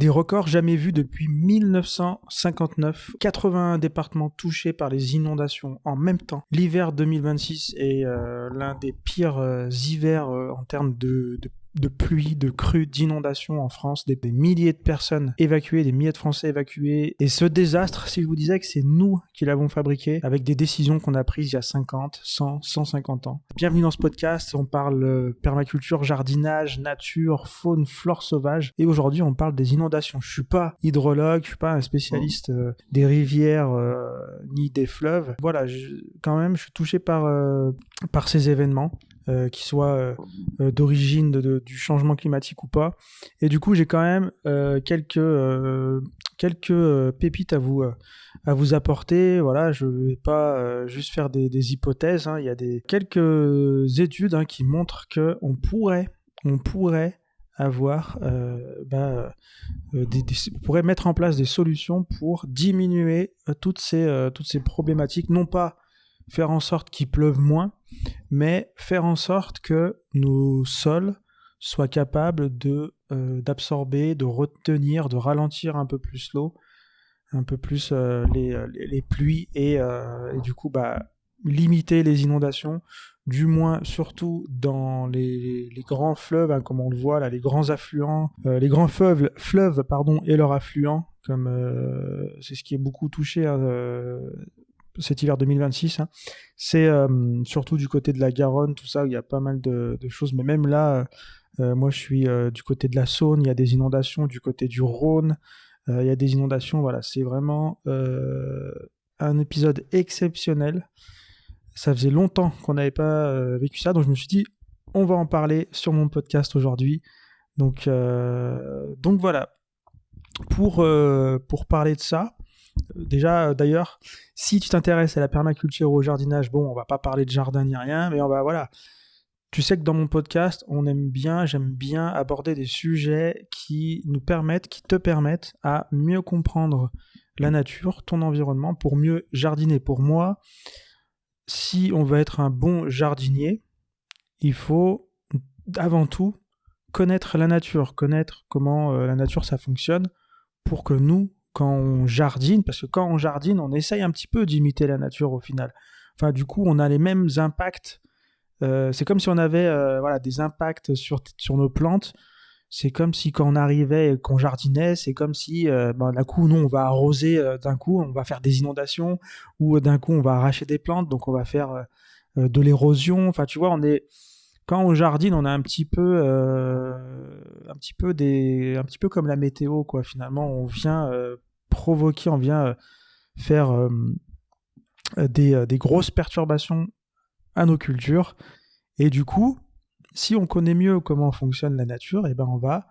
Des records jamais vus depuis 1959. 81 départements touchés par les inondations en même temps. L'hiver 2026 est l'un des pires hivers en termes de pluie, de crues, d'inondations en France, des milliers de personnes évacuées, des milliers de Français évacués. Et ce désastre, si je vous disais que c'est nous qui l'avons fabriqué, avec des décisions qu'on a prises il y a 50, 100, 150 ans. Bienvenue dans ce podcast, on parle permaculture, jardinage, nature, faune, flore sauvage. Et aujourd'hui, on parle des inondations. Je suis pas hydrologue, je suis pas un spécialiste des rivières ni des fleuves. Voilà, quand même, je suis touché par ces événements. Qui soient d'origine du changement climatique ou pas. Et du coup, j'ai quand même quelques pépites à vous apporter. Voilà, je ne vais pas juste faire des hypothèses. Hein. Il y a quelques études qui montrent qu'on pourrait avoir, on pourrait mettre en place des solutions pour diminuer toutes ces problématiques, non pas faire en sorte qu'il pleuve moins, mais faire en sorte que nos sols soient capables d'absorber, de retenir, de ralentir un peu plus l'eau, un peu plus les pluies et du coup limiter les inondations, du moins surtout dans les grands fleuves, comme on le voit là, les grands affluents, les grands fleuves et leurs affluents, comme c'est ce qui est beaucoup touché cet hiver 2026, c'est surtout du côté de la Garonne, tout ça, où il y a pas mal de choses, mais même là, moi je suis du côté de la Saône, il y a des inondations, du côté du Rhône, il y a des inondations, voilà, c'est vraiment un épisode exceptionnel. Ça faisait longtemps qu'on n'avait pas vécu ça, donc je me suis dit, on va en parler sur mon podcast aujourd'hui. Donc voilà, pour parler de ça, déjà, d'ailleurs, si tu t'intéresses à la permaculture ou au jardinage, on va pas parler de jardin ni rien, mais voilà. Tu sais que dans mon podcast, j'aime bien aborder des sujets qui te permettent à mieux comprendre la nature, ton environnement, pour mieux jardiner. Pour moi, si on veut être un bon jardinier, il faut avant tout connaître la nature, connaître comment la nature ça fonctionne, pour que nous, quand on jardine, parce que quand on jardine, on essaye un petit peu d'imiter la nature au final. Enfin, du coup, on a les mêmes impacts. C'est comme si on avait des impacts sur nos plantes. C'est comme si quand on arrivait et qu'on jardinait, c'est comme si d'un coup, nous, on va arroser, d'un coup, on va faire des inondations, ou d'un coup, on va arracher des plantes, donc on va faire de l'érosion. Enfin, tu vois, quand on jardine, on a un petit peu comme la météo, quoi. Finalement, on vient provoquer, on vient faire des grosses perturbations à nos cultures. Et du coup, si on connaît mieux comment fonctionne la nature, on va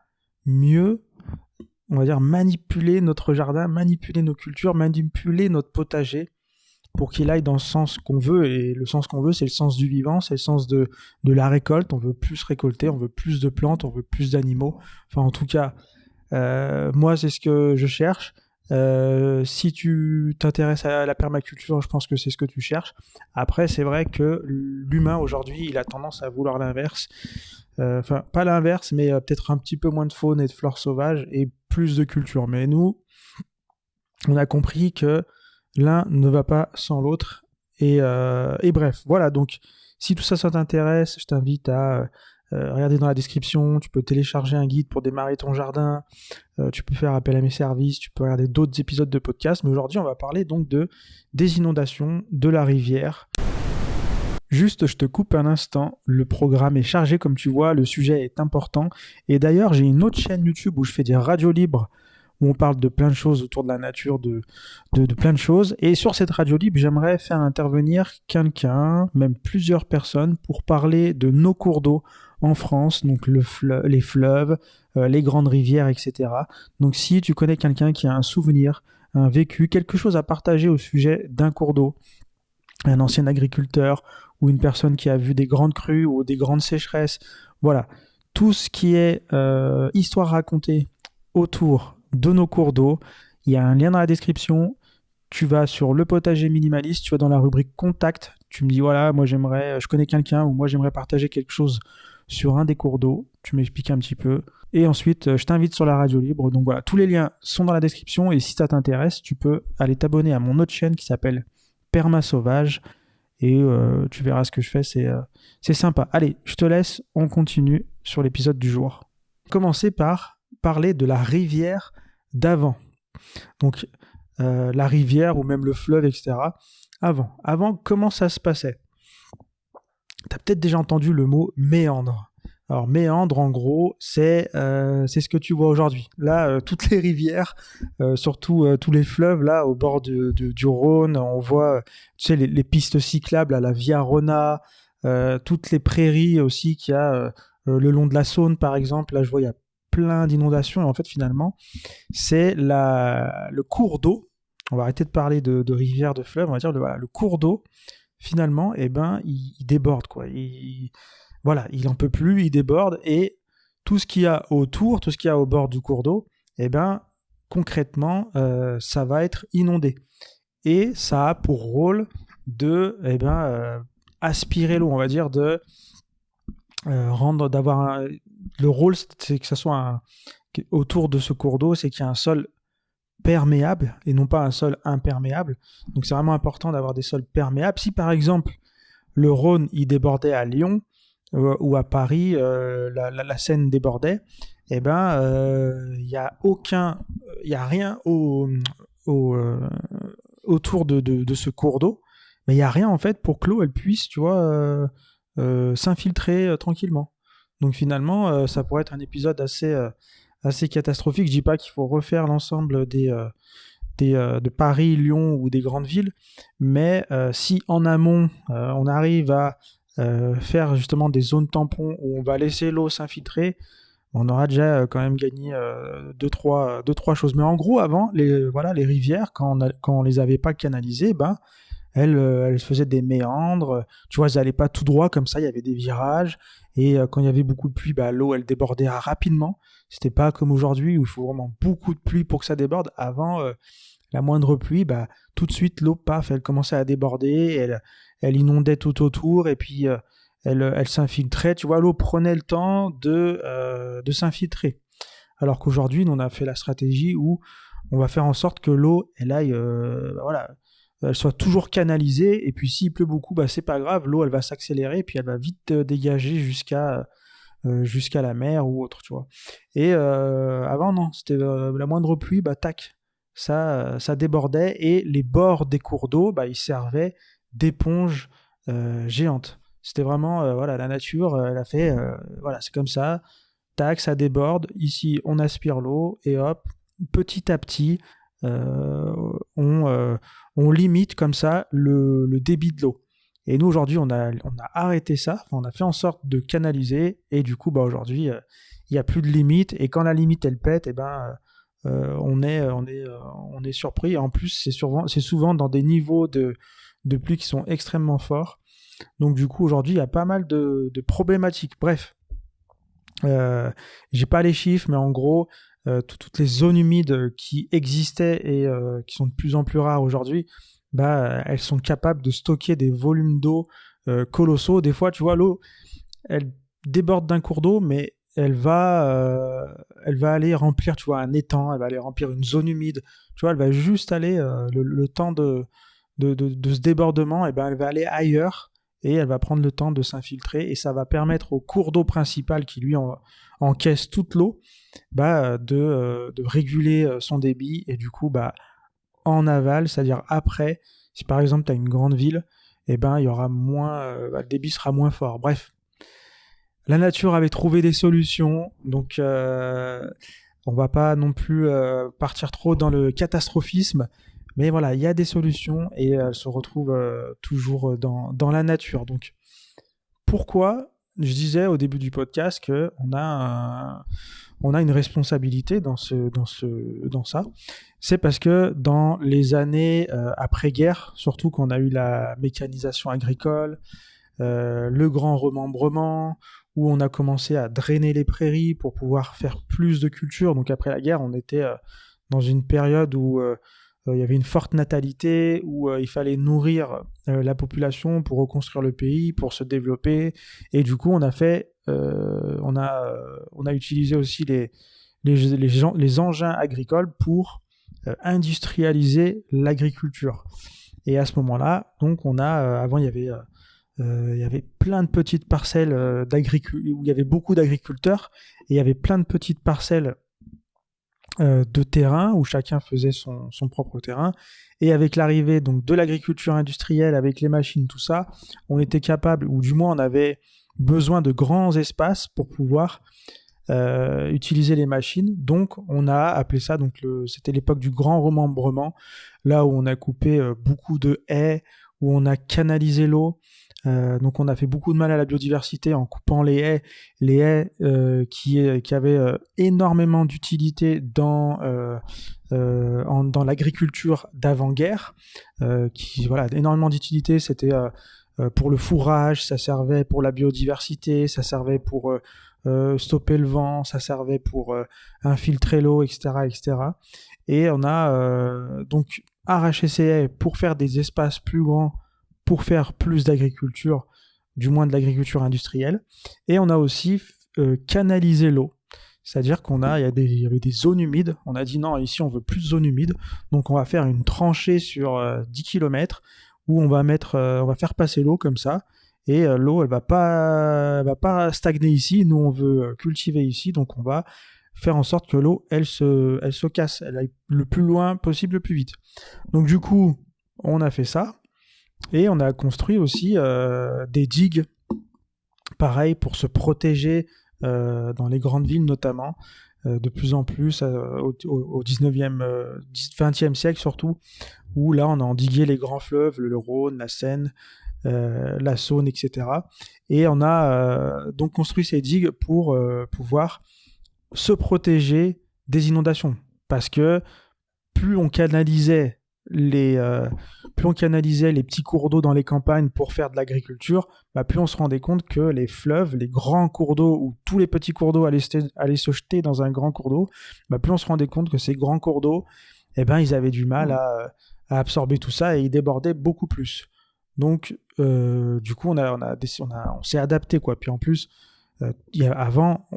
mieux, on va dire, manipuler notre jardin, manipuler nos cultures, manipuler notre potager, pour qu'il aille dans le sens qu'on veut, et le sens qu'on veut, c'est le sens du vivant, c'est le sens de la récolte. On veut plus récolter, on veut plus de plantes, on veut plus d'animaux. Enfin, en tout cas, moi, c'est ce que je cherche. Si tu t'intéresses à la permaculture, je pense que c'est ce que tu cherches. Après, c'est vrai que l'humain, aujourd'hui, il a tendance à vouloir l'inverse. Enfin, pas l'inverse, mais peut-être un petit peu moins de faune et de flore sauvage, et plus de culture. Mais nous, on a compris que l'un ne va pas sans l'autre. Et bref, voilà. Donc, si tout ça, ça t'intéresse, je t'invite à regarder dans la description. Tu peux télécharger un guide pour démarrer ton jardin. Tu peux faire appel à mes services. Tu peux regarder d'autres épisodes de podcast. Mais aujourd'hui, on va parler donc des inondations, de la rivière. Juste, je te coupe un instant. Le programme est chargé, comme tu vois. Le sujet est important. Et d'ailleurs, j'ai une autre chaîne YouTube où je fais des radios libres, où on parle de plein de choses autour de la nature, de plein de choses. Et sur cette radio libre, j'aimerais faire intervenir quelqu'un, même plusieurs personnes, pour parler de nos cours d'eau en France, donc les fleuves, les grandes rivières, etc. Donc si tu connais quelqu'un qui a un souvenir, un vécu, quelque chose à partager au sujet d'un cours d'eau, un ancien agriculteur ou une personne qui a vu des grandes crues ou des grandes sécheresses, voilà, tout ce qui est histoire racontée autour de nos cours d'eau, il y a un lien dans la description. Tu vas sur le potager minimaliste, tu vas dans la rubrique contact, tu me dis voilà, moi je connais quelqu'un, ou moi j'aimerais partager quelque chose sur un des cours d'eau. Tu m'expliques un petit peu. Et ensuite, je t'invite sur la radio libre. Donc voilà, tous les liens sont dans la description. Et si ça t'intéresse, tu peux aller t'abonner à mon autre chaîne qui s'appelle Perma Sauvage. Et tu verras ce que je fais, c'est sympa. Allez, je te laisse, on continue sur l'épisode du jour. Commencer par parler de la rivière d'avant. Donc, la rivière ou même le fleuve, etc. Avant, comment ça se passait ? Tu as peut-être déjà entendu le mot méandre. Alors, méandre, en gros, c'est ce que tu vois aujourd'hui. Là, toutes les rivières, surtout tous les fleuves, là, au bord du Rhône, on voit, tu sais, les pistes cyclables à la Via Rona, toutes les prairies aussi qu'il y a le long de la Saône, par exemple. Là, je vois, il y a plein d'inondations. Et en fait, finalement, c'est le cours d'eau. On va arrêter de parler de rivière, de fleuve. On va dire le cours d'eau, finalement, il déborde, quoi. Il en peut plus, il déborde. Et tout ce qu'il y a autour, tout ce qu'il y a au bord du cours d'eau, concrètement, ça va être inondé. Et ça a pour rôle de aspirer l'eau, on va dire, de le rôle, c'est que ça soit autour de ce cours d'eau, c'est qu'il y a un sol perméable et non pas un sol imperméable. Donc c'est vraiment important d'avoir des sols perméables. Si par exemple le Rhône il débordait à Lyon ou à Paris, la Seine débordait, il y a rien autour de ce cours d'eau, mais il y a rien en fait pour que l'eau elle puisse, tu vois, s'infiltrer tranquillement. Donc finalement, ça pourrait être un épisode assez catastrophique. Je dis pas qu'il faut refaire l'ensemble de Paris, Lyon ou des grandes villes, mais si en amont, on arrive à faire justement des zones tampons où on va laisser l'eau s'infiltrer, on aura déjà quand même gagné deux, trois choses. Mais en gros, avant, les rivières, quand on les avait pas canalisées, elles faisaient des méandres. Tu vois, elles n'allaient pas tout droit comme ça, il y avait des virages. Et quand il y avait beaucoup de pluie, l'eau, elle débordait rapidement. C'était pas comme aujourd'hui où il faut vraiment beaucoup de pluie pour que ça déborde. Avant, la moindre pluie, tout de suite, l'eau, paf, elle commençait à déborder. Elle inondait tout autour et puis elle s'infiltrait. Tu vois, l'eau prenait le temps de s'infiltrer. Alors qu'aujourd'hui, on a fait la stratégie où on va faire en sorte que l'eau, elle aille, elle soit toujours canalisée, et puis s'il pleut beaucoup, c'est pas grave, l'eau elle va s'accélérer, puis elle va vite dégager jusqu'à la mer ou autre, tu vois. Et avant, non, c'était la moindre pluie, tac, ça débordait, et les bords des cours d'eau, ils servaient d'éponges géantes. C'était vraiment, la nature, elle a fait, c'est comme ça, tac, ça déborde, ici on aspire l'eau, et hop, petit à petit, on limite comme ça le débit de l'eau. Et nous aujourd'hui on a arrêté ça, on a fait en sorte de canaliser, et du coup aujourd'hui il n'y a plus de limite, et quand la limite elle pète, on est surpris. En plus c'est souvent dans des niveaux de pluie qui sont extrêmement forts. Donc du coup aujourd'hui il y a pas mal de problématiques. Bref, j'ai pas les chiffres, mais en gros toutes les zones humides qui existaient et qui sont de plus en plus rares aujourd'hui, elles sont capables de stocker des volumes d'eau colossaux. Des fois, tu vois, l'eau, elle déborde d'un cours d'eau, mais elle va aller remplir, tu vois, un étang, elle va aller remplir une zone humide. Tu vois, elle va juste aller, le temps de ce débordement, elle va aller ailleurs, et elle va prendre le temps de s'infiltrer, et ça va permettre au cours d'eau principal qui, lui, encaisse toute l'eau, de réguler son débit, et du coup en aval, c'est-à-dire après, si par exemple tu as une grande ville, il y aura moins, le débit sera moins fort. Bref, la nature avait trouvé des solutions, donc on va pas non plus partir trop dans le catastrophisme, mais voilà, il y a des solutions, et elles se retrouvent toujours dans la nature. Donc pourquoi je disais au début du podcast qu'on a une responsabilité dans ça. C'est parce que dans les années après-guerre, surtout quand on a eu la mécanisation agricole, le grand remembrement, où on a commencé à drainer les prairies pour pouvoir faire plus de culture. Donc après la guerre, on était dans une période où il y avait une forte natalité, où il fallait nourrir la population pour reconstruire le pays, pour se développer. Et du coup, on a utilisé aussi les engins agricoles pour industrialiser l'agriculture. Et à ce moment-là, donc avant il y avait plein de petites parcelles où il y avait beaucoup d'agriculteurs, et il y avait plein de petites parcelles de terrain où chacun faisait son propre terrain. Et avec l'arrivée donc de l'agriculture industrielle, avec les machines, tout ça, on était capable, ou du moins on avait besoin de grands espaces pour pouvoir utiliser les machines. Donc on a appelé ça, c'était l'époque du grand remembrement, là où on a coupé beaucoup de haies, où on a canalisé l'eau. Donc on a fait beaucoup de mal à la biodiversité en coupant les haies qui avaient énormément d'utilité dans l'agriculture d'avant-guerre, énormément d'utilité. C'était pour le fourrage, ça servait pour la biodiversité, ça servait pour stopper le vent, ça servait pour infiltrer l'eau, etc., etc. Et on a donc arraché ces haies pour faire des espaces plus grands, pour faire plus d'agriculture, du moins de l'agriculture industrielle. Et on a aussi canalisé l'eau. C'est-à-dire il y avait des zones humides. On a dit non, ici on veut plus de zones humides. Donc on va faire une tranchée sur 10 km où on va faire passer l'eau comme ça. Et l'eau, elle va pas stagner ici. Nous, on veut cultiver ici. Donc on va faire en sorte que l'eau, elle se casse. Elle aille le plus loin possible, le plus vite. Donc du coup, on a fait ça. Et on a construit aussi des digues, pareil, pour se protéger dans les grandes villes notamment, de plus en plus au 19e, 20e siècle surtout, où là on a endigué les grands fleuves, le Rhône, la Seine, la Saône, etc. Et on a donc construit ces digues pour pouvoir se protéger des inondations. Parce que plus on canalisait les petits cours d'eau dans les campagnes pour faire de l'agriculture, plus on se rendait compte que les fleuves, les grands cours d'eau, où tous les petits cours d'eau allaient se jeter dans un grand cours d'eau, plus on se rendait compte que ces grands cours d'eau, ils avaient du mal à absorber tout ça, et ils débordaient beaucoup plus. Donc, du coup, on s'est adapté, quoi. Puis en plus, avant,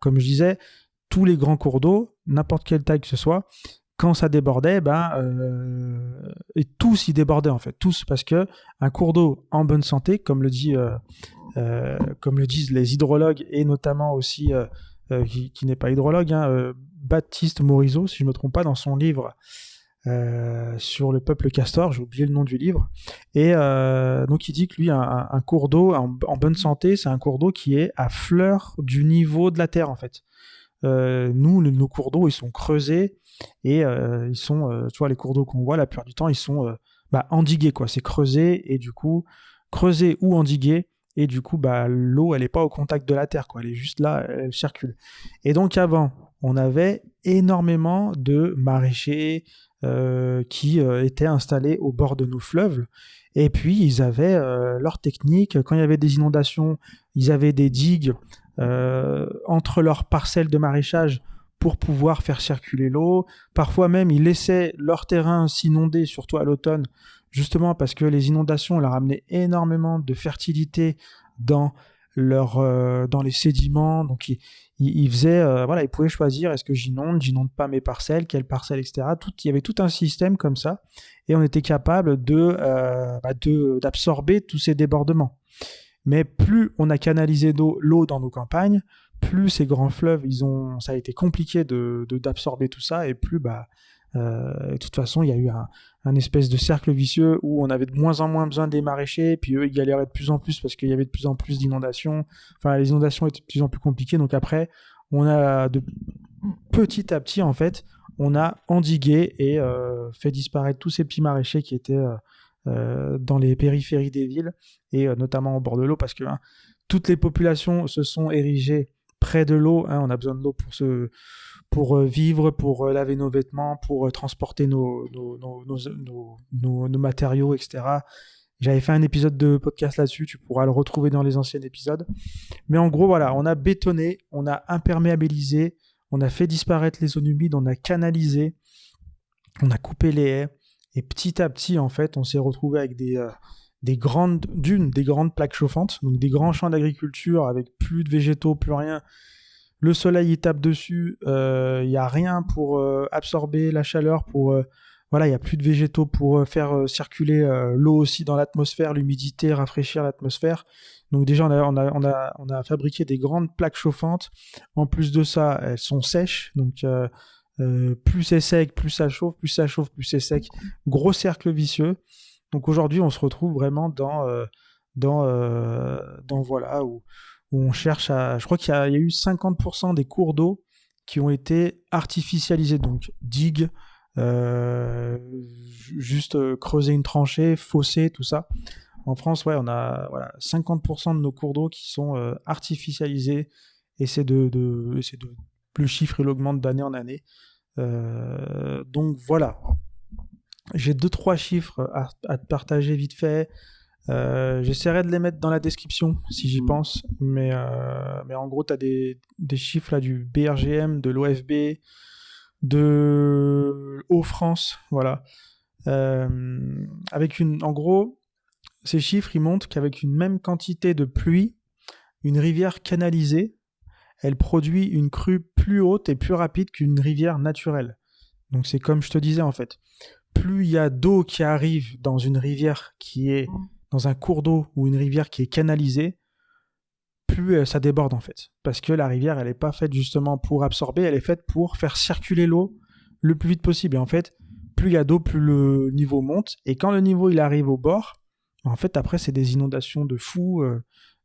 comme je disais, tous les grands cours d'eau, n'importe quelle taille que ce soit, quand ça débordait, et tous y débordaient en fait, tous, parce que un cours d'eau en bonne santé, comme le disent les hydrologues, et notamment aussi qui n'est pas hydrologue, Baptiste Morisot, si je ne me trompe pas, dans son livre sur le peuple castor, j'ai oublié le nom du livre, et donc il dit que lui, un cours d'eau en bonne santé, c'est un cours d'eau qui est à fleur du niveau de la terre en fait. Nos cours d'eau, ils sont creusés, et ils sont, tu vois, les cours d'eau qu'on voit la plupart du temps, ils sont endigués, quoi. C'est creusé, et du coup, creusé ou endigué, et du coup, l'eau, elle n'est pas au contact de la terre, quoi. Elle est juste là, elle circule. Et donc avant, on avait énormément de maraîchers qui étaient installés au bord de nos fleuves, et puis ils avaient leur technique. Quand il y avait des inondations, ils avaient des digues entre leurs parcelles de maraîchage pour pouvoir faire circuler l'eau. Parfois même, ils laissaient leur terrain s'inonder, surtout à l'automne, justement parce que les inondations leur amenaient énormément de fertilité dans les sédiments. Donc ils faisaient, ils pouvaient choisir, est-ce que j'inonde pas mes parcelles, quelles parcelles, etc. Il y avait tout un système comme ça, et on était capable d'absorber tous ces débordements. Mais plus on a canalisé l'eau dans nos campagnes, plus ces grands fleuves, ça a été compliqué d'absorber tout ça, et plus, de toute façon, il y a eu un espèce de cercle vicieux où on avait de moins en moins besoin des maraîchers, puis eux, ils galéraient de plus en plus parce qu'il y avait de plus en plus d'inondations. Enfin, les inondations étaient de plus en plus compliquées, donc après, petit à petit, en fait, on a endigué et fait disparaître tous ces petits maraîchers qui étaient dans les périphéries des villes, et notamment au bord de l'eau, parce que toutes les populations se sont érigées près de l'eau. On a besoin de l'eau pour vivre, pour laver nos vêtements, pour transporter nos matériaux, etc. J'avais fait un épisode de podcast là-dessus, tu pourras le retrouver dans les anciens épisodes. Mais en gros, voilà, on a bétonné, on a imperméabilisé, on a fait disparaître les zones humides, on a canalisé, On a coupé les haies et petit à petit, en fait, on s'est retrouvé avec des grandes dunes, des grandes plaques chauffantes, donc des grands champs d'agriculture avec plus de végétaux, plus rien. Le soleil il tape dessus, il n'y a rien pour absorber la chaleur, voilà, il n'y a plus de végétaux pour faire circuler l'eau aussi dans l'atmosphère, l'humidité, rafraîchir l'atmosphère. Donc déjà, on a fabriqué des grandes plaques chauffantes. En plus de ça, elles sont sèches, donc plus c'est sec, plus ça chauffe, plus ça chauffe, plus c'est sec. Gros cercle vicieux. Donc aujourd'hui, on se retrouve vraiment dans voilà, où on cherche à... Je crois qu'il y a eu 50% des cours d'eau qui ont été artificialisés, donc digues, juste creuser une tranchée, fossé, tout ça. En France, ouais, on a voilà, 50% de nos cours d'eau qui sont artificialisés, et le chiffre il augmente d'année en année. Donc voilà, j'ai 2-3 chiffres à te partager vite fait. J'essaierai de les mettre dans la description si j'y pense, mais en gros, tu as des chiffres là, du BRGM, de l'OFB, de Eau-France, voilà. En gros, ces chiffres, ils montrent qu'avec une même quantité de pluie, une rivière canalisée, elle produit une crue plus haute et plus rapide qu'une rivière naturelle. Donc c'est comme je te disais en fait. Plus il y a d'eau qui arrive dans une rivière qui est dans un cours d'eau ou une rivière qui est canalisée, plus ça déborde en fait. Parce que la rivière, elle n'est pas faite justement pour absorber, elle est faite pour faire circuler l'eau le plus vite possible. Et en fait, plus il y a d'eau, plus le niveau monte. Et quand le niveau il arrive au bord, en fait, après, c'est des inondations de fou.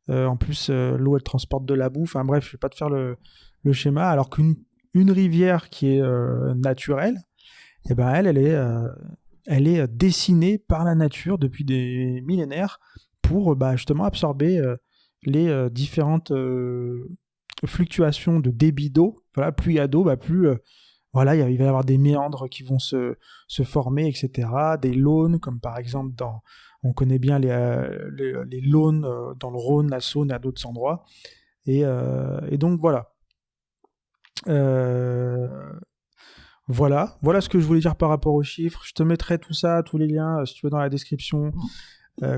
En plus, l'eau, elle transporte de la boue. Enfin bref, je ne vais pas te faire le schéma. Alors qu'une rivière qui est naturelle, eh ben, elle est dessinée par la nature depuis des millénaires pour justement absorber les différentes fluctuations de débit d'eau. Voilà, plus il y a d'eau, plus voilà, il va y avoir des méandres qui vont se former, etc. Des launes, comme par exemple on connaît bien les launes dans le Rhône, la Saône et à d'autres endroits. Et donc voilà. Voilà ce que je voulais dire par rapport aux chiffres. Je te mettrai tout ça, tous les liens, si tu veux, dans la description.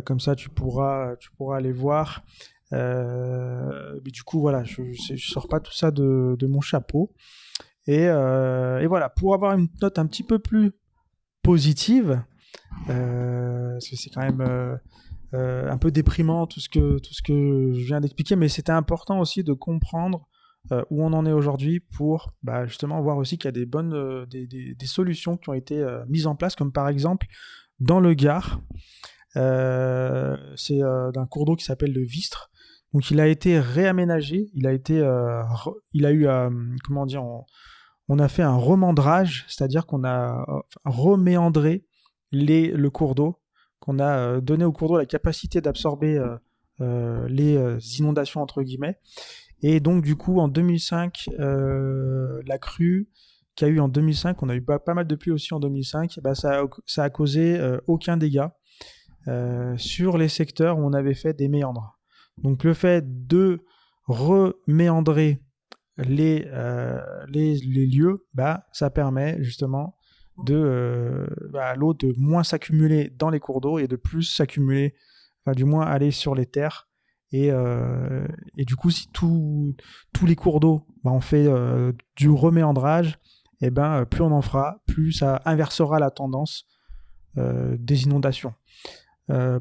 Comme ça, tu pourras aller voir. Mais du coup, voilà, je sors pas tout ça de mon chapeau. Et voilà, pour avoir une note un petit peu plus positive, parce que c'est quand même un peu déprimant tout ce que je viens d'expliquer, mais c'était important aussi de comprendre où on en est aujourd'hui pour justement voir aussi qu'il y a des bonnes des solutions qui ont été mises en place, comme par exemple dans le Gard, c'est d'un cours d'eau qui s'appelle le Vistre. Donc il a été réaménagé, il a eu comment dire, on a fait un remandrage, c'est-à-dire qu'on a reméandré le cours d'eau, qu'on a donné au cours d'eau la capacité d'absorber les inondations entre guillemets. Et donc du coup en 2005, la crue qu'il y a eu en 2005, on a eu pas mal de pluie aussi en 2005, ça a causé aucun dégât sur les secteurs où on avait fait des méandres. Donc le fait de reméandrer les lieux, ça permet justement de l'eau de moins s'accumuler dans les cours d'eau et de plus s'accumuler, du moins aller sur les terres. Et du coup, si tous les cours d'eau, on fait du reméandrage, et plus on en fera, plus ça inversera la tendance des inondations.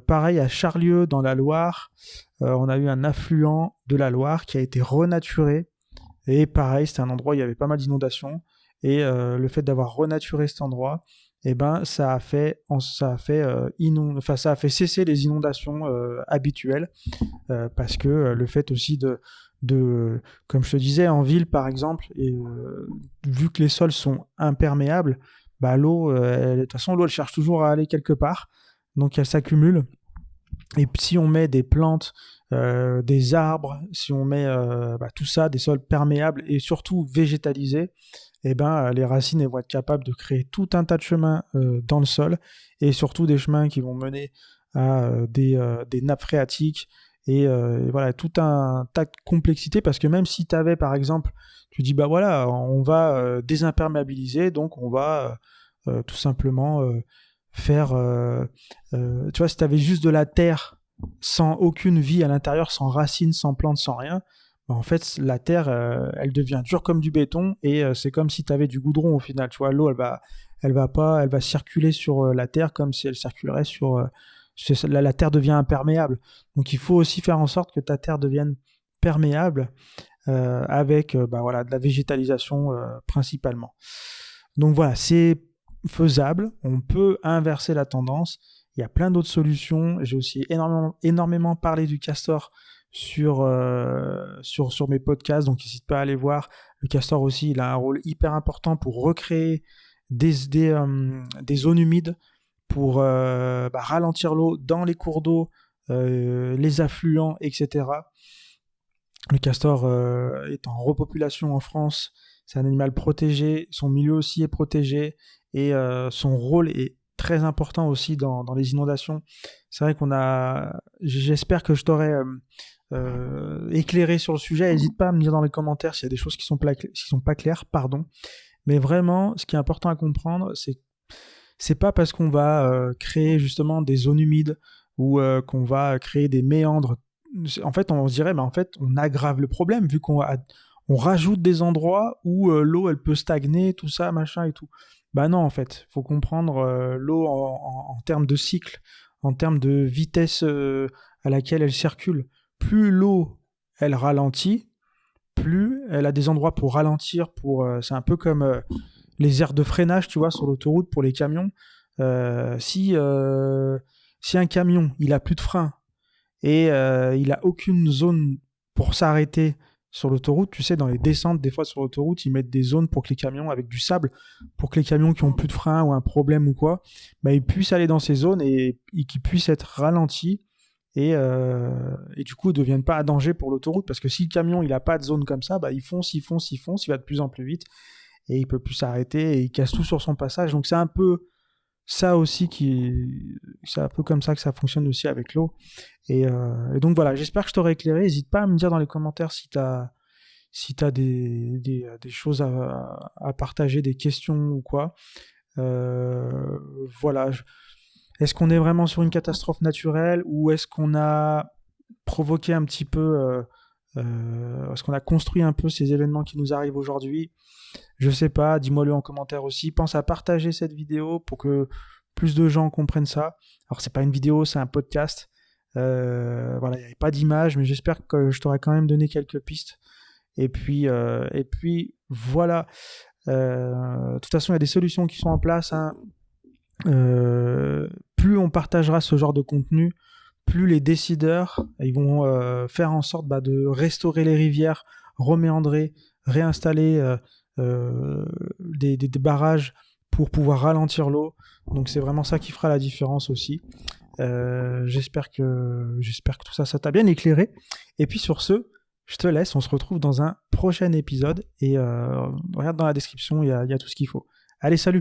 Pareil à Charlieu dans la Loire, on a eu un affluent de la Loire qui a été renaturé. Et pareil, c'était un endroit où il y avait pas mal d'inondations. Et le fait d'avoir renaturé cet endroit, ça a fait cesser les inondations habituelles. Parce que le fait aussi de, comme je te disais, en ville par exemple, et vu que les sols sont imperméables, l'eau, de toute façon, l'eau elle cherche toujours à aller quelque part. Donc elle s'accumule. Et si on met des plantes, des arbres, si on met tout ça, des sols perméables et surtout végétalisés, les racines elles vont être capables de créer tout un tas de chemins dans le sol, et surtout des chemins qui vont mener à des nappes phréatiques, et voilà, tout un tas de complexité, parce que même si tu avais par exemple, tu dis on va désimperméabiliser, donc on va tout simplement faire... tu vois, si tu avais juste de la terre sans aucune vie à l'intérieur, sans racines, sans plantes, sans rien, en fait, la terre, elle devient dure comme du béton et c'est comme si tu avais du goudron au final. Tu vois, l'eau, elle va circuler sur la terre comme si elle circulerait sur... la terre devient imperméable. Donc, il faut aussi faire en sorte que ta terre devienne perméable avec de la végétalisation principalement. Donc voilà, c'est faisable. On peut inverser la tendance. Il y a plein d'autres solutions. J'ai aussi énormément parlé du castor sur mes podcasts, donc n'hésite pas à aller voir. Le castor aussi, il a un rôle hyper important pour recréer des zones humides, pour ralentir l'eau dans les cours d'eau, les affluents, etc. Le castor est en repopulation en France. C'est un animal protégé, son milieu aussi est protégé et son rôle est très important aussi dans les inondations. C'est vrai j'espère que je t'aurai éclairé sur le sujet. N'hésite pas à me dire dans les commentaires s'il y a des choses qui sont pas claires, pardon. Mais vraiment, ce qui est important à comprendre, c'est pas parce qu'on va créer justement des zones humides ou qu'on va créer des méandres. En fait, on se dirait, mais en fait, on aggrave le problème vu qu'on rajoute des endroits où l'eau, elle peut stagner, tout ça, machin et tout. Bah non, en fait, faut comprendre l'eau en termes de cycle, en termes de vitesse à laquelle elle circule. Plus l'eau, elle ralentit, plus elle a des endroits pour ralentir. C'est un peu comme les aires de freinage, tu vois, sur l'autoroute pour les camions. Si un camion, il a plus de frein et il a aucune zone pour s'arrêter sur l'autoroute, tu sais, dans les descentes, des fois sur l'autoroute, ils mettent des zones pour que les camions, avec du sable, pour que les camions qui ont plus de frein ou un problème ou quoi, ils puissent aller dans ces zones et qu'ils puissent être ralentis et du coup, ils ne deviennent pas à danger pour l'autoroute, parce que si le camion, il n'a pas de zone comme ça, il fonce, il va de plus en plus vite et il peut plus s'arrêter et il casse tout sur son passage. Donc c'est un peu ça aussi c'est un peu comme ça que ça fonctionne aussi avec l'eau. Et donc voilà, j'espère que je t'aurai éclairé. N'hésite pas à me dire dans les commentaires si t'as des choses à partager, des questions ou quoi. Voilà. Est-ce qu'on est vraiment sur une catastrophe naturelle ou est-ce qu'on a provoqué un petit peu, est-ce qu'on a construit un peu ces événements qui nous arrivent aujourd'hui ? Je sais pas, dis-moi-le en commentaire aussi. Pense à partager cette vidéo pour que plus de gens comprennent ça. Alors c'est pas une vidéo, c'est un podcast. Voilà, il n'y avait pas d'image, mais j'espère que je t'aurai quand même donné quelques pistes. Et puis voilà. De toute façon, il y a des solutions qui sont en place. Hein. Plus on partagera ce genre de contenu, plus les décideurs ils vont faire en sorte de restaurer les rivières, reméandrer, réinstaller des barrages pour pouvoir ralentir l'eau. Donc c'est vraiment ça qui fera la différence aussi. J'espère que tout ça t'a bien éclairé. Et puis sur ce, je te laisse, on se retrouve dans un prochain épisode et regarde dans la description, il y a tout ce qu'il faut. Allez, salut!